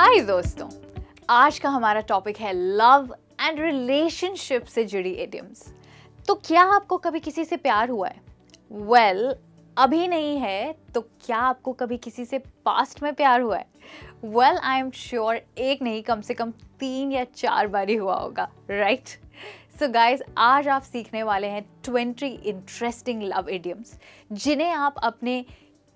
हाय दोस्तों, आज का हमारा टॉपिक है लव एंड रिलेशनशिप से जुड़ी इडियम्स। तो क्या आपको कभी किसी से प्यार हुआ है? वेल, अभी नहीं है तो क्या आपको कभी किसी से पास्ट में प्यार हुआ है? वेल, आई एम श्योर एक नहीं, कम से कम 3 या 4 बार ही हुआ होगा, राइट? सो गाइज, आज आप सीखने वाले हैं 20 इंटरेस्टिंग लव इडियम्स जिन्हें आप अपने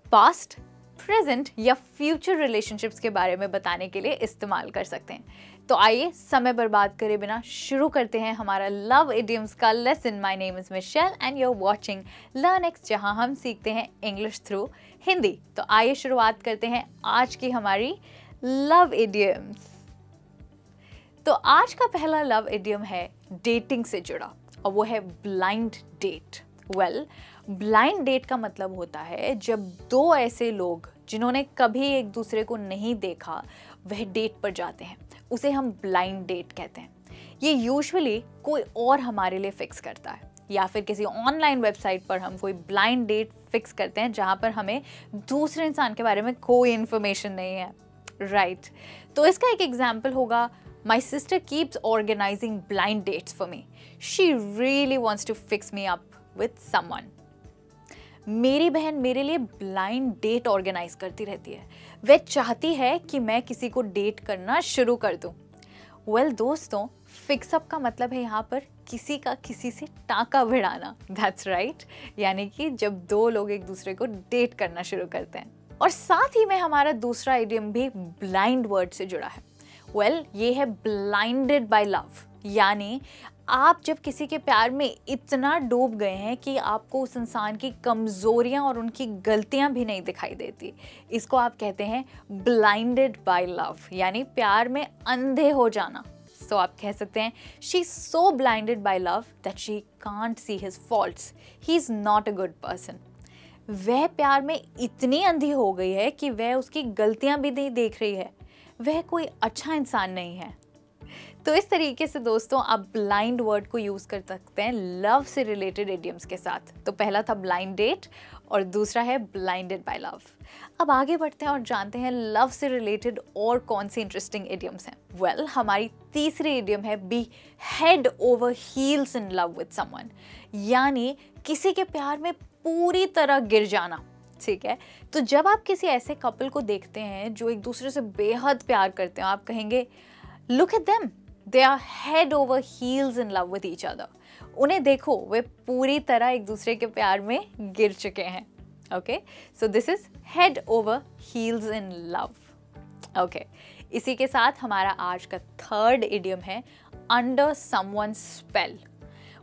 पास्ट, प्रेजेंट या फ्यूचर रिलेशनशिप्स के बारे में बताने के लिए इस्तेमाल कर सकते हैं। तो आइए समय बर्बाद करे बिना शुरू करते हैं हमारा लव इडियम्स का lesson. My name is Michelle and you are watching Learnex, जहां हम सीखते हैं इंग्लिश थ्रू हिंदी। तो आइए शुरुआत करते हैं आज की हमारी लव इडियम्स। तो आज का पहला लव इडियम है डेटिंग से जुड़ा, और वो है blind date. Well, blind date का मतलब होता है जब दो ऐसे लोग जिन्होंने कभी एक दूसरे को नहीं देखा वह डेट पर जाते हैं, उसे हम ब्लाइंड डेट कहते हैं। ये यूजुअली कोई और हमारे लिए फिक्स करता है, या फिर किसी ऑनलाइन वेबसाइट पर हम कोई ब्लाइंड डेट फिक्स करते हैं जहाँ पर हमें दूसरे इंसान के बारे में कोई इन्फॉर्मेशन नहीं है, राइट? तो इसका एक एग्जाम्पल होगा, My sister keeps organizing blind dates for me. She really wants to fix me up with someone. मेरी बहन मेरे लिए ब्लाइंड डेट ऑर्गेनाइज करती रहती है। वह चाहती है कि मैं किसी को डेट करना शुरू कर दूं। वेल दोस्तों, फिक्सअप का मतलब है यहाँ पर किसी का किसी से टाँका भिड़ाना। दैट्स राइट, यानी कि जब दो लोग एक दूसरे को डेट करना शुरू करते हैं। और साथ ही में हमारा दूसरा इडियम भी ब्लाइंड वर्ड से जुड़ा है। वेल, ये है ब्लाइंडेड बाय लव, यानी आप जब किसी के प्यार में इतना डूब गए हैं कि आपको उस इंसान की कमजोरियां और उनकी गलतियां भी नहीं दिखाई देती। इसको आप कहते हैं ब्लाइंडेड बाय लव, यानी प्यार में अंधे हो जाना। सो आप कह सकते हैं she is so blinded bye love that she can't see his faults, he is not a good person. वह प्यार में इतनी अंधी हो गई है कि वह उसकी गलतियां भी नहीं देख रही है, वह कोई अच्छा इंसान नहीं है। तो इस तरीके से दोस्तों आप ब्लाइंड वर्ड को यूज कर सकते हैं लव से रिलेटेड इडियम्स के साथ। तो पहला था ब्लाइंड डेट और दूसरा है ब्लाइंडेड बाय लव। अब आगे बढ़ते हैं और जानते हैं लव से रिलेटेड और कौन सी इंटरेस्टिंग इडियम्स हैं। वेल, हमारी तीसरी इडियम है be head over heels in love with someone, यानी किसी के प्यार में पूरी तरह गिर जाना। ठीक है, तो जब आप किसी ऐसे कपल को देखते हैं जो एक दूसरे से बेहद प्यार करते हैं, आप कहेंगे look at them, they are head over heels in love with each other. उन्हें देखो, वे पूरी तरह एक दूसरे के प्यार में गिर चुके हैं। Okay, so this is head over heels in love. Okay, इसी के साथ हमारा आज का थर्ड इडियम है अंडर समवन्स स्पेल।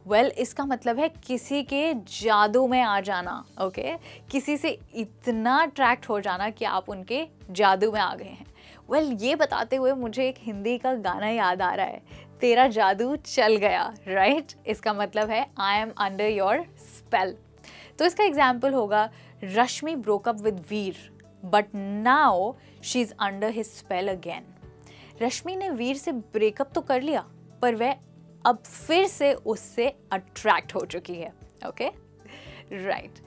वेल, इसका मतलब है किसी के जादू में आ जाना। ओके, किसी से इतना अट्रैक्ट हो जाना कि आप उनके जादू में आ गए हैं। वेल, ये बताते हुए मुझे एक हिंदी का गाना याद आ रहा है, तेरा जादू चल गया, राइट? इसका मतलब है I am under your spell. तो इसका एग्जाम्पल होगा, Rashmi broke up with Veer but now she is under his spell again. Rashmi ने वीर से ब्रेकअप तो कर लिया, पर वह अब फिर से उससे अट्रैक्ट हो चुकी है। Okay, right.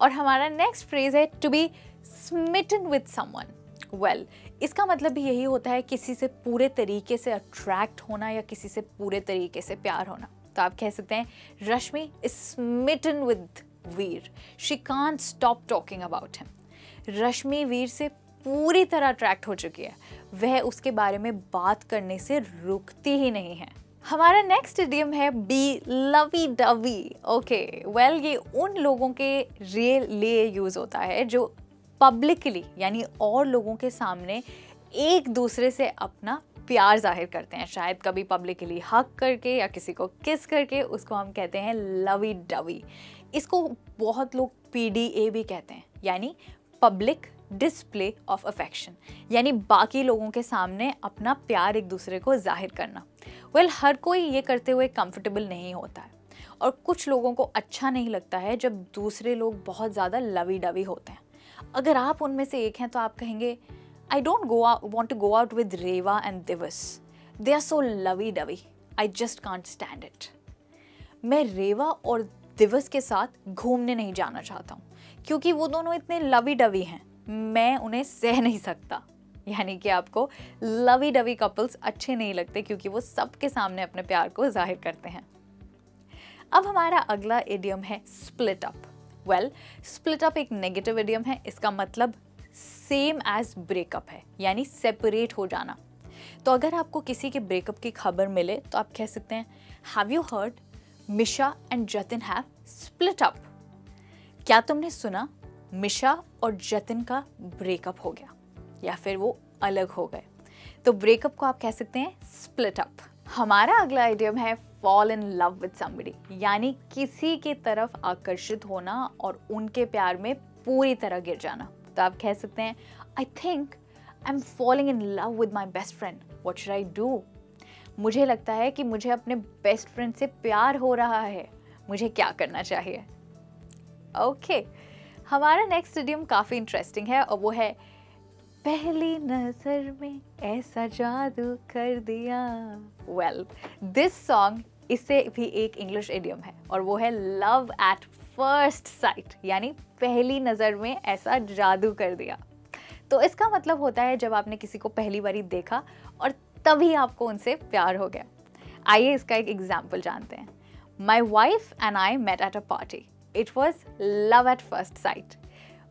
और हमारा नेक्स्ट फ्रेज है to be smitten with someone. Well, इसका मतलब भी यही होता है किसी से पूरे तरीके से अट्रैक्ट होना या किसी से पूरे तरीके से प्यार होना। तो आप कह सकते हैं Rashmi is smitten with Veer, she can't stop talking about him. Rashmi Veer से पूरी तरह अट्रैक्ट हो चुकी है, वह उसके बारे में बात करने से रुकती ही नहीं है। हमारा नेक्स्ट इडियम है be lovey dovey. Okay, well, ये उन लोगों के लिए यूज होता है जो पब्लिकली, यानी और लोगों के सामने एक दूसरे से अपना प्यार जाहिर करते हैं, शायद कभी पब्लिकली हक करके या किसी को किस करके, उसको हम कहते हैं लवी डवी। इसको बहुत लोग PDA भी कहते हैं, यानी पब्लिक डिस्प्ले ऑफ अफेक्शन, यानी बाकी लोगों के सामने अपना प्यार एक दूसरे को जाहिर करना। वेल, हर कोई ये करते हुए कंफर्टेबल नहीं होता है, और कुछ लोगों को अच्छा नहीं लगता है जब दूसरे लोग बहुत ज़्यादा लवी डवी होते हैं। अगर आप उनमें से एक हैं तो आप कहेंगे I don't want to go out with Reva and Divas, they are so lovey dovey, I just can't stand it. मैं रेवा और दिवस के साथ घूमने नहीं जाना चाहता हूँ क्योंकि वो दोनों इतने लवी डवी हैं, मैं उन्हें सह नहीं सकता। यानी कि आपको लवी डवी कपल्स अच्छे नहीं लगते क्योंकि वो सबके सामने अपने प्यार को जाहिर करते हैं। अब हमारा अगला इडियम है split up. Well, split up एक नेगेटिव इडियम है। इसका मतलब सेम एज ब्रेकअप है, यानी सेपरेट हो जाना। तो अगर आपको किसी के ब्रेकअप की खबर मिले तो आप कह सकते हैं, have you heard Misha and Jatin have split up? क्या तुमने सुना मिशा और जतिन का ब्रेकअप हो गया या फिर वो अलग हो गए? तो ब्रेकअप को आप कह सकते हैं स्प्लिट अप। हमारा अगला आइडियम है fall in love with somebody, यानी किसी की तरफ आकर्षित होना और उनके प्यार में पूरी तरह गिर जाना। तो आप कह सकते हैं, I think I am falling in love with my best friend, what should I do? मुझे लगता है कि मुझे अपने बेस्ट फ्रेंड से प्यार हो रहा है, मुझे क्या करना चाहिए? ओके, हमारा नेक्स्ट इडियम काफ़ी इंटरेस्टिंग है और वो है पहली नजर में ऐसा जादू कर दिया। वेल, दिस सॉन्ग इससे भी एक इंग्लिश इडियम है और वो है लव एट फर्स्ट साइट, यानी पहली नज़र में ऐसा जादू कर दिया। तो इसका मतलब होता है जब आपने किसी को पहली बारी देखा और तभी आपको उनसे प्यार हो गया। आइए इसका एक एग्जाम्पल जानते हैं। My wife and I met at a party, it was love at first sight.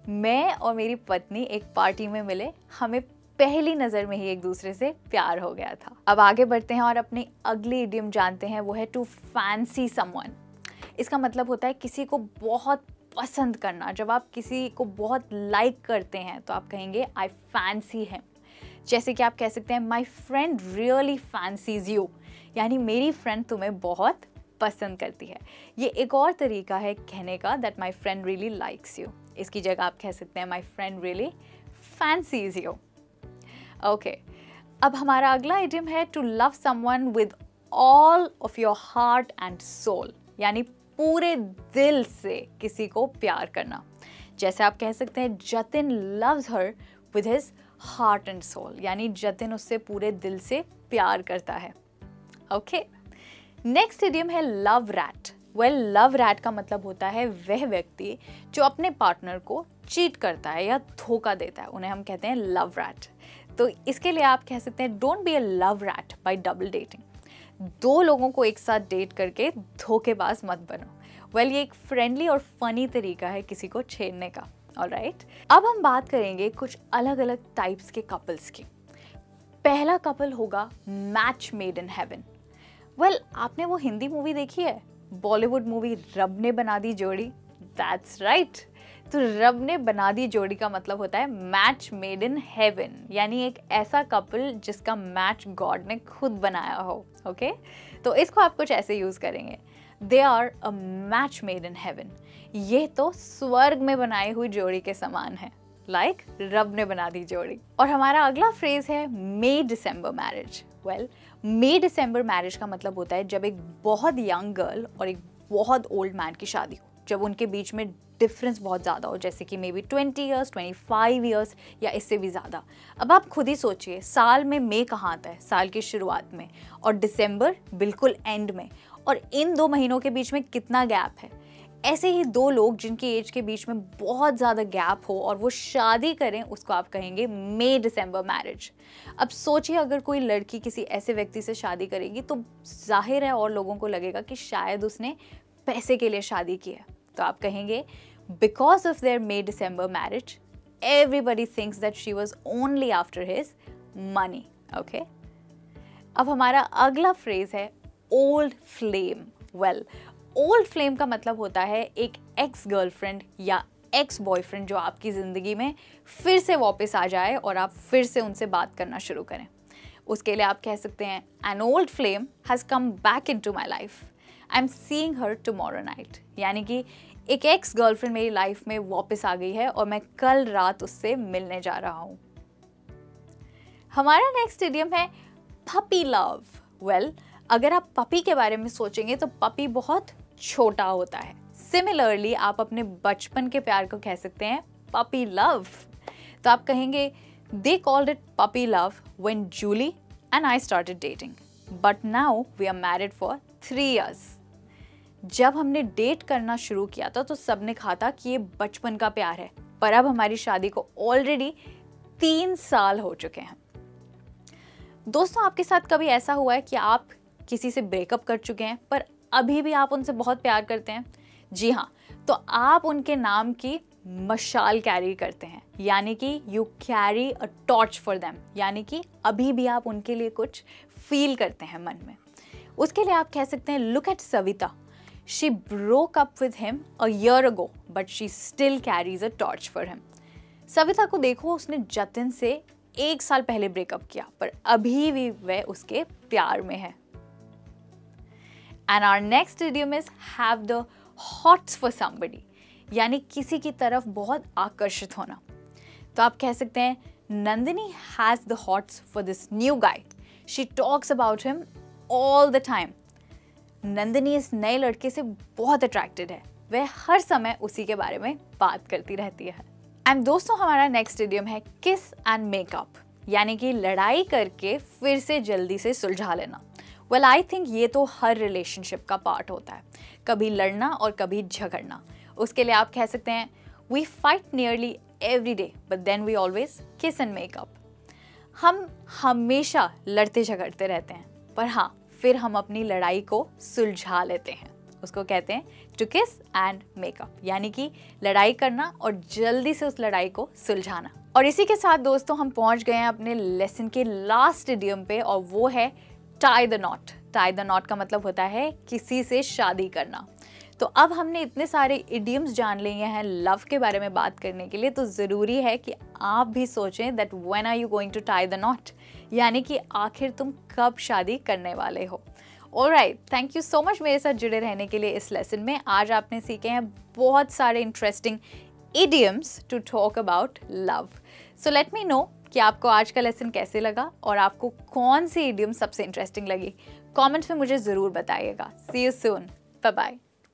मैं और मेरी पत्नी एक पार्टी में मिले, हमें पहली नज़र में ही एक दूसरे से प्यार हो गया था। अब आगे बढ़ते हैं और अपनी अगली इडियम जानते हैं, वो है टू फैंसी समवन। इसका मतलब होता है किसी को बहुत पसंद करना। जब आप किसी को बहुत लाइक करते हैं तो आप कहेंगे आई फैंसी हिम। जैसे कि आप कह सकते हैं my friend really fancies you, यानी मेरी फ्रेंड तुम्हें बहुत पसंद करती है। ये एक और तरीका है कहने का that my friend really likes you. इसकी जगह आप कह सकते हैं my friend really fancies you. Okay, अब हमारा अगला इडियम है to love someone with all of your heart and soul, यानी पूरे दिल से किसी को प्यार करना। जैसे आप कह सकते हैं Jatin loves her with his heart and soul, यानी जतिन उससे पूरे दिल से प्यार करता है। ओके, नेक्स्ट इडियम है love rat. Well, love rat का मतलब होता है वह व्यक्ति जो अपने पार्टनर को चीट करता है या धोखा देता है, उन्हें हम कहते हैं लव रैट। तो इसके लिए आप कह सकते हैं don't be a love rat bye double dating. दो लोगों को एक साथ डेट करके धोखेबाज मत बनो। वेल, ये एक फ्रेंडली और फनी तरीका है किसी को छेड़ने का। ऑलराइट, अब हम बात करेंगे कुछ अलग अलग टाइप्स के कपल्स की। पहला कपल होगा match made in haven. Well, आपने वो हिंदी मूवी देखी है, बॉलीवुड मूवी रब ने बना दी जोड़ी? That's right. तो रब ने बना दी जोड़ी का मतलब होता है मैच मेड इन हेवन, यानी एक ऐसा कपल जिसका मैच गॉड ने खुद बनाया हो। ओके, तो इसको आप कुछ ऐसे यूज करेंगे, they are a match made in heaven. ये तो स्वर्ग में बनाई हुई जोड़ी के समान है, लाइक रब ने बना दी जोड़ी। और हमारा अगला फ्रेज है मे डिसम्बर मैरिज। वेल, मे डिसम्बर मैरिज का मतलब होता है जब एक बहुत यंग गर्ल और एक बहुत ओल्ड मैन की शादी हो, जब उनके बीच में डिफरेंस बहुत ज़्यादा हो, जैसे कि मे बी 20 ईयर्स, 25 ईयर्स या इससे भी ज़्यादा। अब आप खुद ही सोचिए, साल में मई कहाँ आता है? साल की शुरुआत में, और दिसंबर बिल्कुल एंड में, और इन 2 महीनों के बीच में कितना गैप है। ऐसे ही दो लोग जिनकी एज के बीच में बहुत ज़्यादा गैप हो और वो शादी करें, उसको आप कहेंगे मे डिसम्बर मैरिज। अब सोचिए, अगर कोई लड़की किसी ऐसे व्यक्ति से शादी करेगी तो जाहिर है और लोगों को लगेगा कि शायद उसने पैसे के लिए शादी की है। तो आप कहेंगे because of their May December marriage everybody thinks that she was only after his money. Okay, अब हमारा अगला फ्रेज है old flame. Well, old flame का मतलब होता है एक एक्स गर्लफ्रेंड या एक्स बॉयफ्रेंड जो आपकी ज़िंदगी में फिर से वापस आ जाए और आप फिर से उनसे बात करना शुरू करें। उसके लिए आप कह सकते हैं an old flame has come back into my life, I am seeing her tomorrow night, यानी कि एक एक्स गर्लफ्रेंड मेरी लाइफ में वापस आ गई है और मैं कल रात उससे मिलने जा रहा हूँ। हमारा नेक्स्ट इडियम है पपी लव। वेल, अगर आप पपी के बारे में सोचेंगे तो पपी बहुत छोटा होता है। सिमिलरली आप अपने बचपन के प्यार को कह सकते हैं पपी लव। तो आप कहेंगे they called it puppy love when Julie and I started dating, but now we are married for 3 years। जब हमने डेट करना शुरू किया था तो सबने कहा था कि ये बचपन का प्यार है, पर अब हमारी शादी को ऑलरेडी 3 साल हो चुके हैं। दोस्तों, आपके साथ कभी ऐसा हुआ है कि आप किसी से ब्रेकअप कर चुके हैं पर अभी भी आप उनसे बहुत प्यार करते हैं? जी हाँ, तो आप उनके नाम की मशाल कैरी करते हैं, यानी कि you carry a torch for them, यानी कि अभी भी आप उनके लिए कुछ फील करते हैं मन में। उसके लिए आप कह सकते हैं, look at Savita, she broke up with him a year ago but she still carries a torch for him. Savita को देखो, उसने जतिन से 1 साल पहले ब्रेकअप किया पर अभी भी वह उसके प्यार में है। And our next idiom is have the hots for somebody, यानी किसी की तरफ बहुत आकर्षित होना। तो आप कह सकते हैं, Nandini has the hots for this new guy, she talks about him all the time. Nandini इस नए लड़के से बहुत अट्रैक्टेड है, वह हर समय उसी के बारे में बात करती रहती है। एंड दोस्तों, हमारा नेक्स्ट इडियम है किस एंड मेकअप, यानी कि लड़ाई करके फिर से जल्दी से सुलझा लेना। वेल, आई थिंक ये तो हर रिलेशनशिप का पार्ट होता है, कभी लड़ना और कभी झगड़ना। उसके लिए आप कह सकते हैं, we fight nearly every day but then we always kiss and make up. हम हमेशा लड़ते झगड़ते रहते हैं पर हाँ, फिर हम अपनी लड़ाई को सुलझा लेते हैं। उसको कहते हैं टू किस एंड मेकअप, यानी कि लड़ाई करना और जल्दी से उस लड़ाई को सुलझाना। और इसी के साथ दोस्तों, हम पहुंच गए हैं अपने लेसन के लास्ट इडियम पे, और वो है tie the not. Tie the not का मतलब होता है किसी से शादी करना। तो अब हमने इतने सारे इडियम्स जान लिए हैं लव के बारे में बात करने के लिए, तो ज़रूरी है कि आप भी सोचें that when are you going to tie the knot, यानी कि आखिर तुम कब शादी करने वाले हो। Alright, thank you so much मेरे साथ जुड़े रहने के लिए इस लेसन में। आज आपने सीखे हैं बहुत सारे interesting idioms to talk about love. So let me know कि आपको आज का लेसन कैसे लगा और आपको कौन सी इडियम सबसे इंटरेस्टिंग लगी। कमेंट्स में मुझे ज़रूर बताइएगा। सी यू सून, बाय बाय।